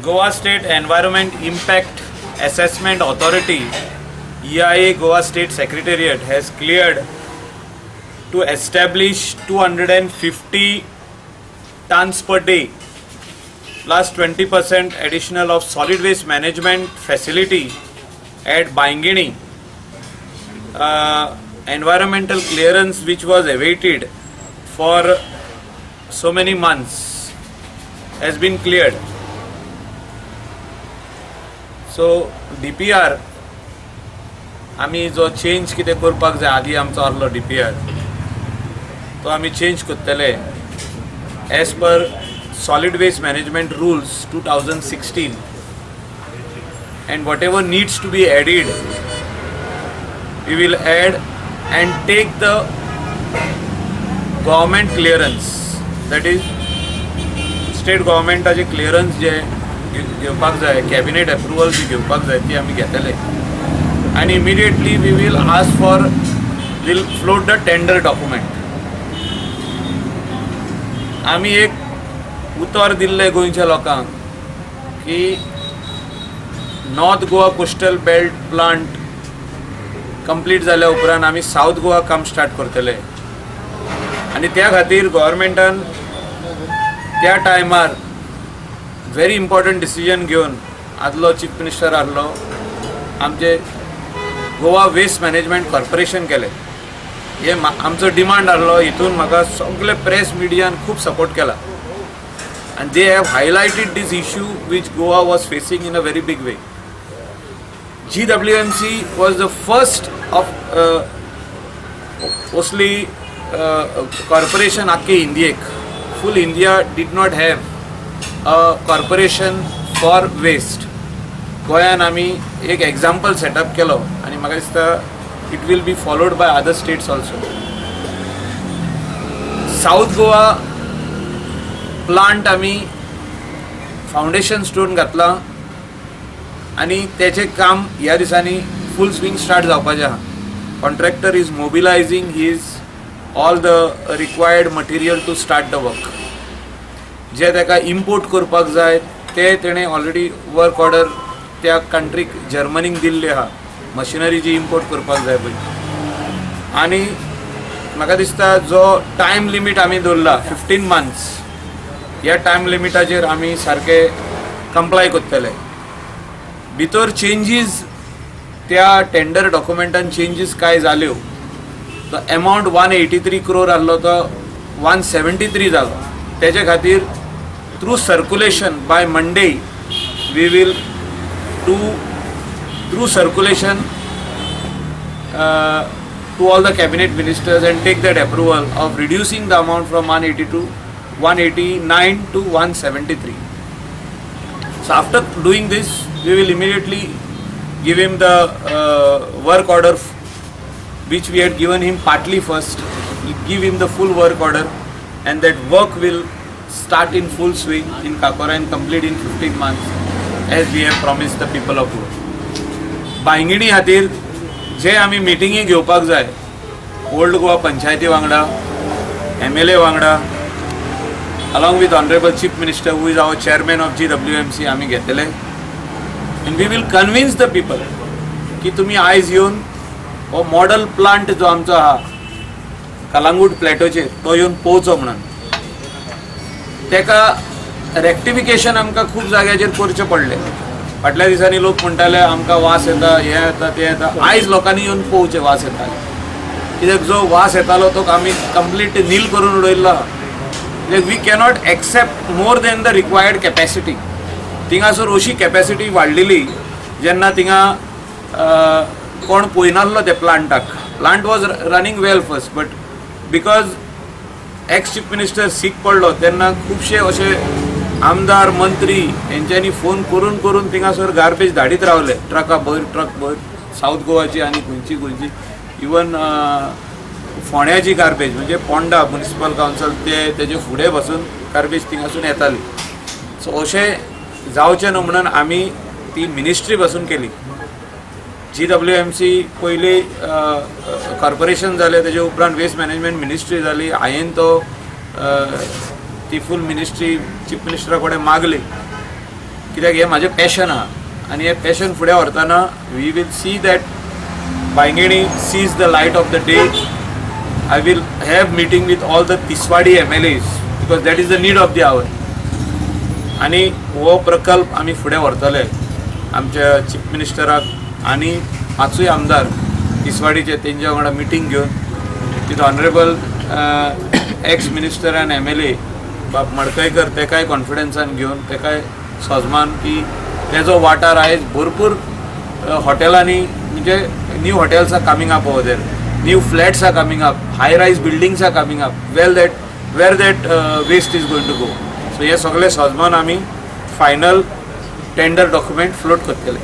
Goa State Environment Impact Assessment Authority, EIA Goa State Secretariat, has cleared to establish 250 tons per day plus 20% additional of solid waste management facility at Baingini. Environmental clearance which was awaited for so many months has been cleared. So DPR आमी जो change कितें करपाक जाय, आदी आमचो आहलो DPR तो आमी चेंज करतले as per solid waste management rules 2016, and whatever needs to be added we will add and take the government clearance, that is state government चे clearance जे घेवपाक जाय, cabinet approval जी घेवपाक जाय ती आमी घेतले, and immediately we will ask for, will float the tender document. आमी एक उतर दिल्ले गोंयच्या लोकांक की north Goa coastal belt plant complete जाल्या उपरांत आमी साउथ गोवा काम स्टार्ट करतले, आनी त्या खातीर गव्हर्मेंटान त्या टायमार व्हेरी इम्पॉर्टंट डिसिजन घेवन आदलो चीफ मिनिस्टर आहलो आमचे गोवा वेस्ट मॅनेजमेंट कॉर्पोरेशन केले. हे आमचो डिमांड आहलो, हितून म्हाका सगळे प्रेस मिडियान खूब सपोर्ट केला, and they have highlighted this issue which Goa was facing in a very big way. GWMC was the first of mostly corporation akke India, full India did not have a corporation for waste. गोंयान आमी एक example set up केलो आनी म्हाका दिसता it will be followed by other states also. South Goa plant आमी foundation stone घातला आनी तेचे काम ह्या दिसांनी फुल स्विंग स्टार्ट जावपाचें आहा. Contractor is mobilising his all the required material to start the work. जे ताका इम्पोर्ट करपाक जाय ते तेणें ऑलरेडी वर्क ऑर्डर त्या कंट्रीक जर्मनीक दिल्ली आहा, मशिनरी जी इम्पोर्ट करपाक जाय पळय. आनी म्हाका दिसता जो टायम लिमीट आमी दवरला 15 months, ह्या टायम लिमिटाचेर आमी सारके कंप्लाय करतले. भितर चेंजीस त्या टेंडर डॉक्युमेंटान चेंजीस काय जाल्यो, तो अमाउंट 183 crore आहलो तो 173 जालो. तेजे खातीर through circulation by Monday we will do through circulation to all the cabinet ministers and take that approval of reducing the amount from 189 to 173. So after doing this, we will immediately give him the work order which we had given him partly first. We give him the full work order, and that work will start in full swing in Kakora and complete in 15 months as we have promised the people of Goa. Bainguinim खातीर जे आमी मिटिंगी घेवपाक जाय old Goa पंचायती वांगडा, MLA वांगडा, along with Honorable Chief Minister who is our chairman of GWMC आमी घेतले, and we will convince the people की तुमी आयज येवन हो मॉडल प्लांट जो आमचो आहा कलांगूट प्लॅटोचेर तो येवन पोवचो म्हणून. तेका रेक्टिफिकेशन आमकां खूब जाग्याचेर करचें पडलें. फाटल्या दिसांनी लोक म्हणटाले आमकां वास येता, हें येता, तें येता. आयज लोकांनी येवन पोवचें वास येता, कित्याक जो वास येतालो तो आमी कंप्लीट नील करून उडयल्लो आहा. कित्याक we cannot accept more than the required capacity. थिंगासर अशी कॅपॅसिटी वाडलेली जेन्ना थिंगा कोण पळयनासलो त्या प्लांटाक. Plant was running well first, but because ex chief minister sick पडलो तेन्ना खुबशे अशे आमदार मंत्री हेंच्यांनी फोन करून करून थिंगासर गार्बेज धाडीत रावले, ट्रक भर साऊथ गोवाची आनी खंयची इवन फोंड्याची गार्बेज म्हणजे पोंडा म्युनिसिपल कावन्सिल तेजे फुडें बसून गार्बेज थिंगासून येताली. सो अशें जावचें न्हू म्हणून आमी ती मिनिस्ट्री बसून केली. GWMC पयली कॉर्पोरेशन जालें, तेजे उपरांत वेस्ट मॅनेजमेंट मिनिस्ट्री जाली. हांवें तो ती फूल मिनिस्ट्री चीफ मिनिस्टरा कडेन मागली कित्याक हें म्हाजें पॅशन आहा आनी हें पॅशन फुडें व्हरतना वी वील सी दॅट बांयगेणी sees the light of the day. I will have meeting with all the Tiswadi MLAs because that is the need of the hour. आनी हो प्रकल्प आमी फुडें व्हरतले आमच्या चीफ मिनिस्टराक आनी 5 आमदार तिसवाडीचे तेंच्या वांगडा मिटींग घेवन with honourable ex minister end MLA बाब मडकयकर तेकाय कॉन्फिडन्सान घेवन तेकाय सोजमान की तेजो वाठार आयज भरपूर हॉटेलांनी म्हणजे new hotels are coming up over there, new flats are coming up, high rise buildings are coming up, where that waste is going to go. So हे सगळे सोजमान आमी फायनल टेंडर डॉक्युमेंट फ्लोट करतले.